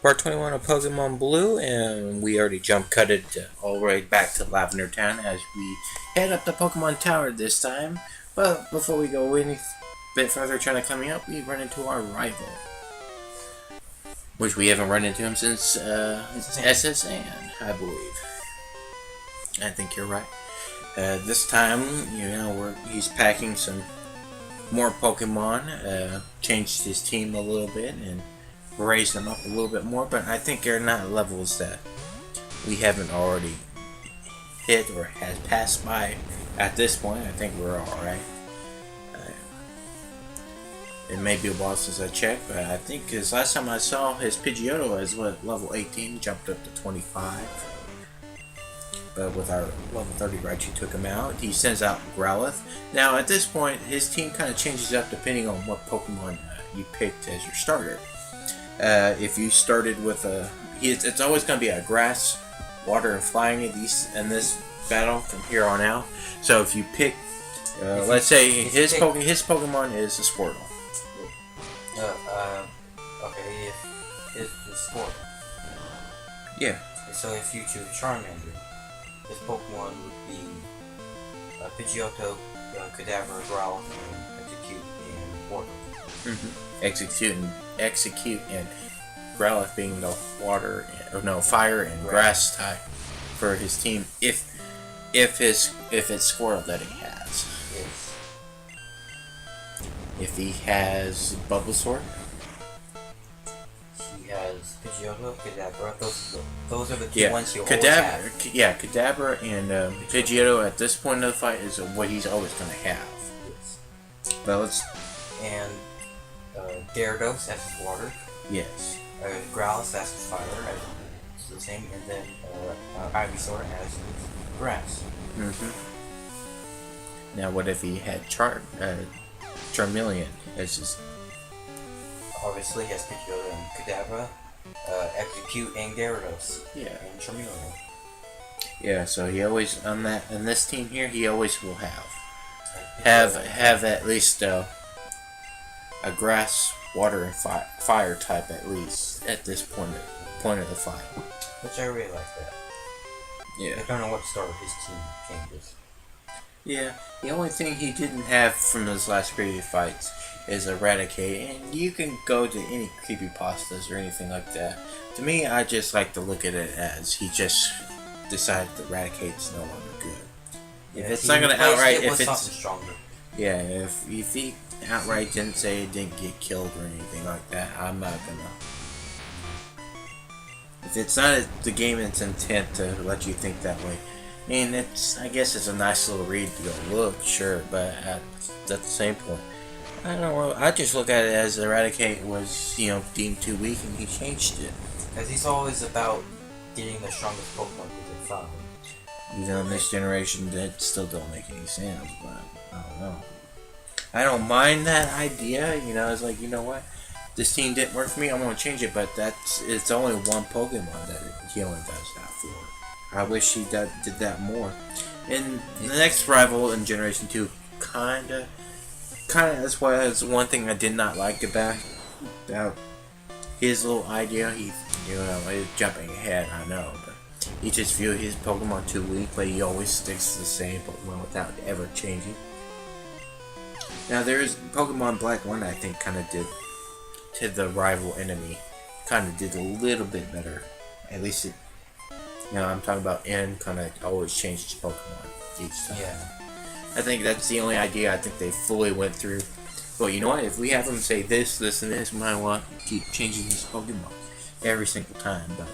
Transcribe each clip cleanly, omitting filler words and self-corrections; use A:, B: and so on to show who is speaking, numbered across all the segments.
A: Part 21 of Pokemon Blue, and we already jump cutted all the way back to Lavender Town as we head up the Pokemon Tower this time. But before we go any bit further trying to coming up, we run into our rival, which we haven't run into him since SSN, I believe. I think you're right. This time, he's packing some more Pokemon, changed his team a little bit, and raised them up a little bit more, but I think they're not levels that we haven't already hit or has passed by at this point. I think we're alright. It may be a while since I checked, but I think his last time I saw his Pidgeotto is level 18, jumped up to 25. But with our level 30 Raichu took him out. He sends out Growlithe. Now at this point, his team kind of changes up depending on what Pokemon you picked as your starter. If you started with it's always going to be a grass, water, and flying in this battle from here on out. So if you pick, let's say his Pokemon is a Squirtle.
B: Okay, if it's the Squirtle.
A: Yeah.
B: So if you choose Charmander, his Pokemon would be Pidgeotto, Kadabra, Growlithe, and Execute, and Portal.
A: Execute, and Growlithe being the fire and grass type for his team. If it's Squirtle that he has.
B: Yes.
A: If he has Bulbasaur.
B: He has Pidgeotto, Kadabra. Those are the two ones you always have.
A: Yeah, Kadabra and Pidgeotto at this point of the fight is what he's always going to have.
B: Yes.
A: But
B: and Gyarados, that's his water.
A: Yes.
B: Growlithe, that's his fire. It's the same. And then Ivysaur as his grass.
A: Now, what if he had Charmeleon as his?
B: Obviously, he has Pidgeotto and Kadabra, Execute, and Gyarados.
A: Yeah.
B: And Charmeleon.
A: Yeah. So he always on this team here, he always will have at least a grass, water, and fire type at least at this point of the fight.
B: Which I really like that.
A: Yeah.
B: I don't know what started his team changes.
A: Yeah. The only thing he didn't have from those last previous fights is a raticate, and you can go to any creepypastas or anything like that. To me, I just like to look at it as he just decided the raticate's no longer good. If it's not gonna outright, if it's
B: something stronger.
A: Yeah, if he outright didn't say it didn't get killed or anything like that, I'm not gonna. If it's not the game's intent to let you think that way, I mean, I guess it's a nice little read to go look, sure, but at the same point, I don't know. I just look at it as Eradicate was, deemed too weak, and he changed it.
B: Because he's always about getting the strongest Pokemon he can find.
A: Even in this generation, that still don't make any sense, but I don't know. I don't mind that idea, it's like, you know what? This team didn't work for me, I'm going to change it, but it's only one Pokemon that he only does that for. I wish he did that more. And the next rival in Generation 2, kinda, that's one thing I did not like about his little idea. He's jumping ahead, I know, but he just viewed his Pokemon too weak, but he always sticks to the same Pokemon without ever changing. Now there's Pokemon Black 1 I think kind of did to the rival enemy, kind of did a little bit better. At least I'm talking about N kind of always changed his Pokemon each time.
B: Yeah.
A: I think that's the only idea I think they fully went through. But you know what? If we have them say this, and this, we might want to keep changing his Pokemon every single time. But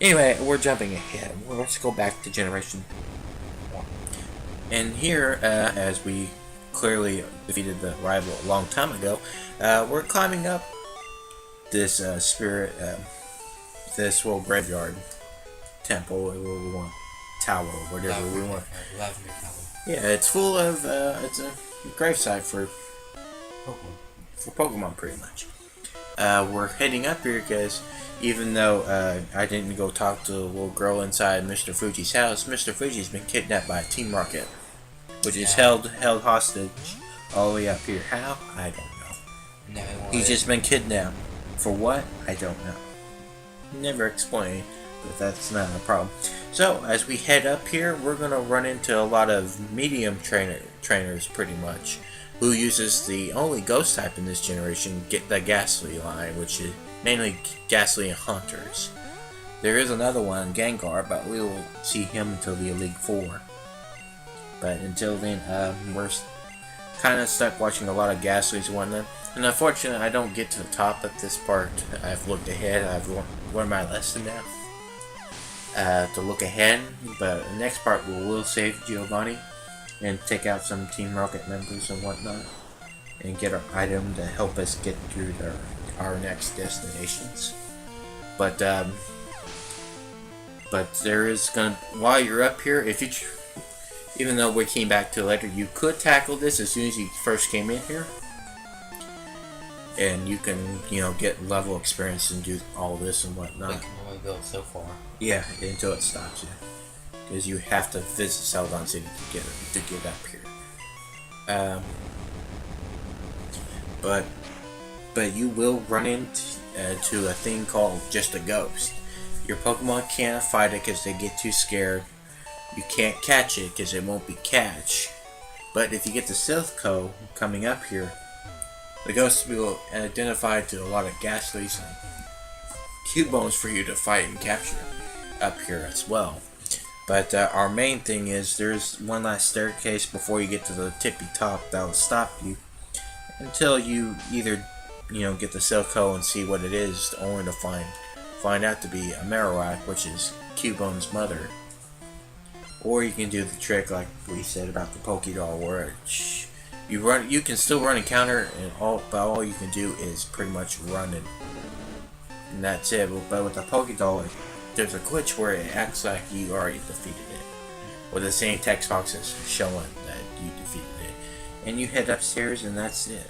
A: anyway, we're jumping ahead. Let's go back to Generation 1. And here, as we clearly defeated the rival a long time ago, we're climbing up this this world graveyard temple, or we want tower, or whatever we want.
B: Lavender Tower.
A: Yeah, it's full of it's a gravesite for Pokemon, pretty much. We're heading up here because even though I didn't go talk to the little girl inside Mr. Fuji's house, Mr. Fuji's been kidnapped by Team Rocket, which is held hostage all the way up here. How? I don't know. He's just been kidnapped. For what? I don't know. never explain, but that's not a problem. So as we head up here, we're gonna run into a lot of medium trainers pretty much, who uses the only ghost type in this generation, get the Ghastly line, which is mainly Ghastly and Hunters. There is another one, Gengar, but we will see him until the Elite Four. But until then, we're kind of stuck watching a lot of Ghastlies and whatnot. And unfortunately, I don't get to the top at this part. I've looked ahead. I've learned my lesson now. To look ahead. But the next part, we will save Giovanni and take out some Team Rocket members and whatnot, and get our item to help us get through our next destinations. But there is gonna, while you're up here, if you even though we came back to it later, you could tackle this as soon as you first came in here, and you can, get level experience and do all this and whatnot.
B: It can only go so far.
A: Yeah, until it stops you, because you have to visit Celadon City to get up here. But you will run into a thing called just a ghost. Your Pokemon can't fight it because they get too scared. You can't catch it because it won't be catch. But if you get the Silph coming up here, the ghost will identify to a lot of Ghastlies and Cubones for you to fight and capture up here as well. But our main thing is there's one last staircase before you get to the tippy top that will stop you until you either get the Silph and see what it is, only to find out to be a Marowak, which is Cubone's mother. Or you can do the trick like we said about the Pokédoll, where you can still run and counter, and all you can do is pretty much run it, and that's it. But with the Pokédoll, there's a glitch where it acts like you already defeated it, or the same text box is showing that you defeated it, and you head upstairs, and that's it.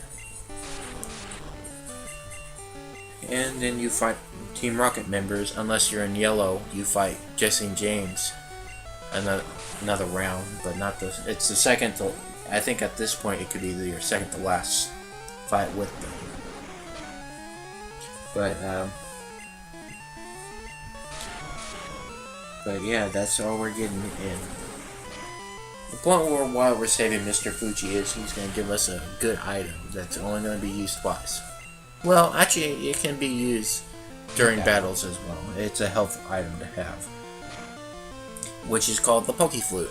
A: And then you fight Team Rocket members. Unless you're in yellow, you fight Jesse and James another round, but not the. It's the second to. I think at this point it could be your second to last fight with them. But yeah, that's all we're getting in. The point why we're saving Mr. Fuji is he's going to give us a good item that's only going to be used twice. Well, actually, it can be used during battles as well. It's a helpful item to have, which is called the Pokeflute,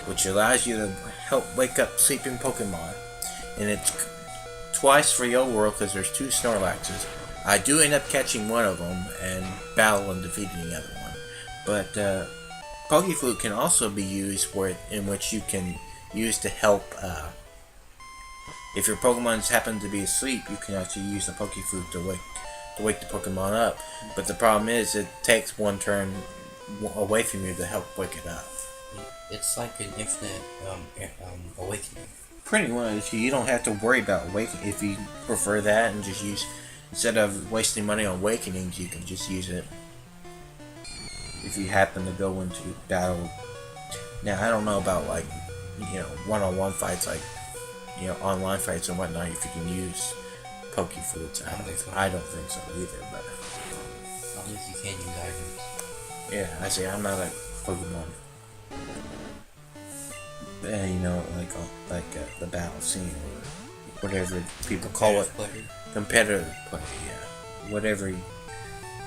A: which allows you to help wake up sleeping Pokemon. And it's twice for your world because there's two Snorlaxes. I do end up catching one of them and battle and defeating the other one. But Pokeflute can also be used in which you can use to help. If your Pokemon happen to be asleep, you can actually use the Pokeflute to wake the Pokemon up. But the problem is, it takes one turn away from you to help wake it up.
B: It's like an infinite awakening.
A: Pretty much, you don't have to worry about awakening. If you prefer that and just use, instead of wasting money on awakenings, you can just use it if you happen to go into battle. Now, I don't know about one-on-one fights, online fights and whatnot, if you can use Pokeflutes. I don't think so either, but
B: at least you can use items.
A: Yeah, I say I'm not a Pokemon. The battle scene or whatever people call it. Competitive play, yeah. Whatever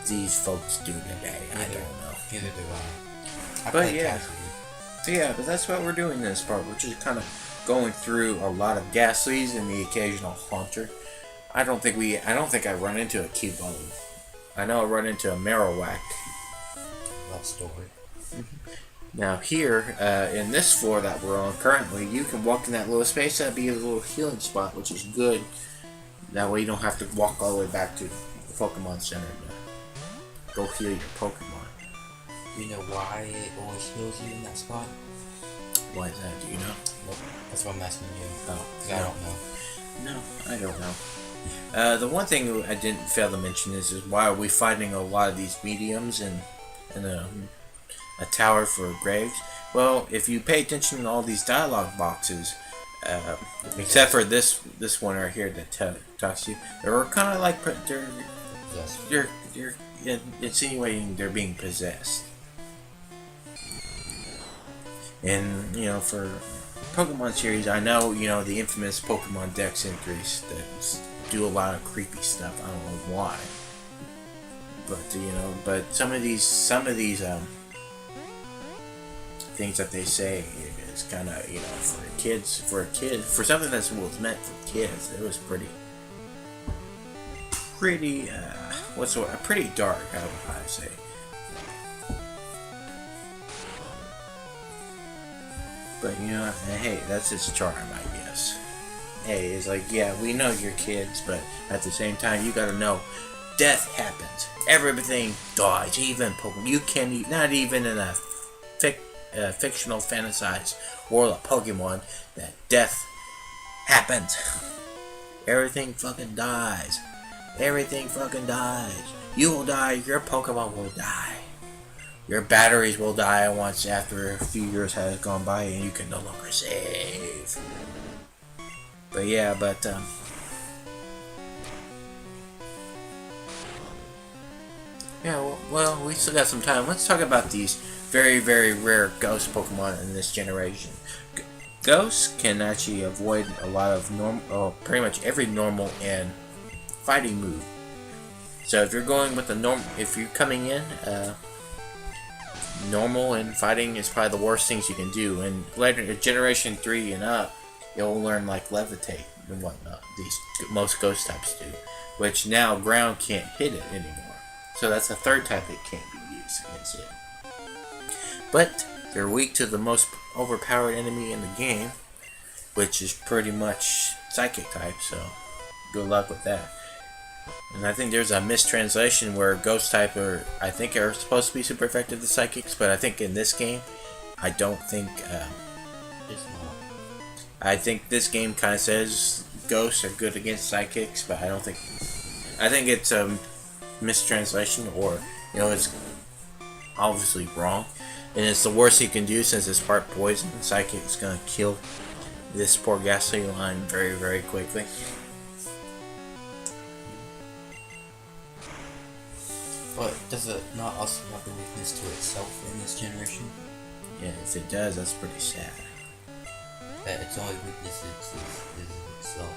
A: these folks do today, I don't know.
B: Neither do I.
A: But yeah. So yeah, but that's what we're doing in this part. We're just kind of going through a lot of Ghastlies and the occasional Haunter. I don't think I run into a Cubone. I know I run into a Marowak.
B: Love story.
A: Now here, in this floor that we're on currently, you can walk in that little space. That'd be a little healing spot, which is good. That way you don't have to walk all the way back to the Pokemon Center to go heal your Pokemon.
B: Do you know why it always heals you in that spot?
A: Why is that? Do you know?
B: Nope. That's what I'm asking you.
A: Oh,
B: I don't know.
A: No, I don't know. The one thing I didn't fail to mention is why are we fighting a lot of these mediums in a tower for graves? Well, if you pay attention to all these dialogue boxes, except for this one right here that talks to you, they're kind of like
B: possessed.
A: You're insinuating they're being possessed. And, for Pokemon series, I know, the infamous Pokemon Dex entries that do a lot of creepy stuff. I don't know why. But some of these things that they say is kind of, for something that was meant for kids, it was pretty, pretty dark, I would say. But hey, that's its charm, I guess. Hey, it's like, yeah, we know you're kids, but at the same time, you gotta know, death happens. Everything dies, even Pokemon. You can't, not even in a fictional fantasized world of Pokemon, that death happens. Everything fucking dies. Everything fucking dies. You will die, your Pokemon will die. Your batteries will die once after a few years has gone by and you can no longer save. But yeah, yeah, well, we still got some time. Let's talk about these very, very rare ghost Pokemon in this generation. Ghosts can actually avoid a lot of pretty much every normal and fighting move. So if you're going with if you're coming in, normal and fighting is probably the worst things you can do. And later, Generation 3 and up, you'll learn like levitate and whatnot. Most ghost types do, which now ground can't hit it anymore. So that's a third type that can't be used against it. But they're weak to the most overpowered enemy in the game, which is pretty much psychic type. So good luck with that. And I think there's a mistranslation where ghost type are supposed to be super effective to psychics, but I think in this game, I don't think
B: It's not.
A: I think this game kind of says ghosts are good against psychics, but I think it's a mistranslation, or it's obviously wrong, and it's the worst you can do since it's part poison. Psychic's gonna kill this poor Ghastly line very, very quickly.
B: But does it not also have a weakness to itself in this generation?
A: Yeah, if it does, that's pretty sad.
B: That its only weakness is itself.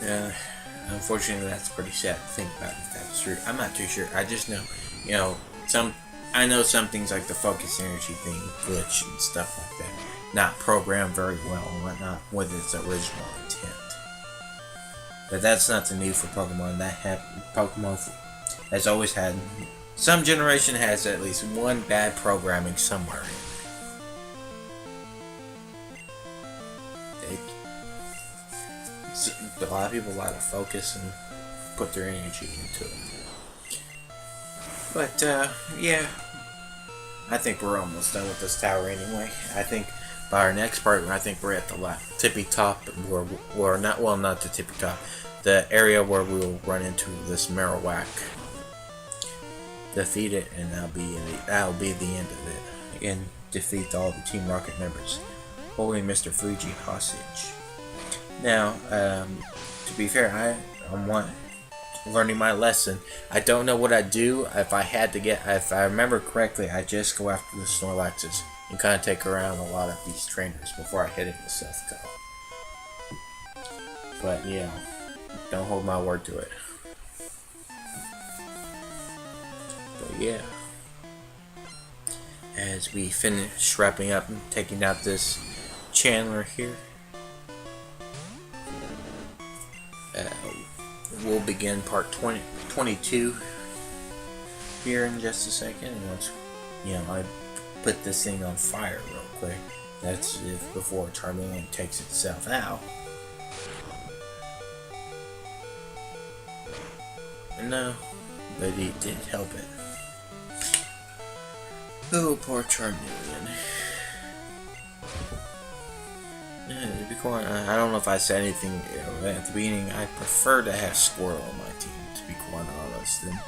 A: Yeah, unfortunately, that's pretty sad to think about if that's true. I'm not too sure. I just know, I know some things like the focus energy thing glitch and stuff like that, not programmed very well and whatnot with its original intent. But that's nothing new for Pokemon. Pokemon has always had. Some generation has at least one bad programming somewhere in it. A lot of people like to focus and put their energy into it. But yeah, I think we're almost done with this tower anyway. I think by our next part, I think we're at the tippy top, not the tippy top, the area where we'll run into this Marowak, defeat it, and that'll be the end of it. Again, defeat all the Team Rocket members, holding Mr. Fuji hostage. Now, to be fair, I'm learning my lesson. I don't know what I'd do if I remember correctly, I just go after the Snorlaxes and kind of take around a lot of these trainers before I hit it with Self Go. But yeah, don't hold my word to it. But yeah, as we finish wrapping up and taking out this Chandler here, we'll begin part 22 here in just a second. And once I put this thing on fire real quick, that's before Charmeleon takes itself out. No, but he did help it. Oh, poor Charmeleon. To be quite honest, I don't know if I said anything at the beginning. I prefer to have Squirtle on my team, to be quite honest. And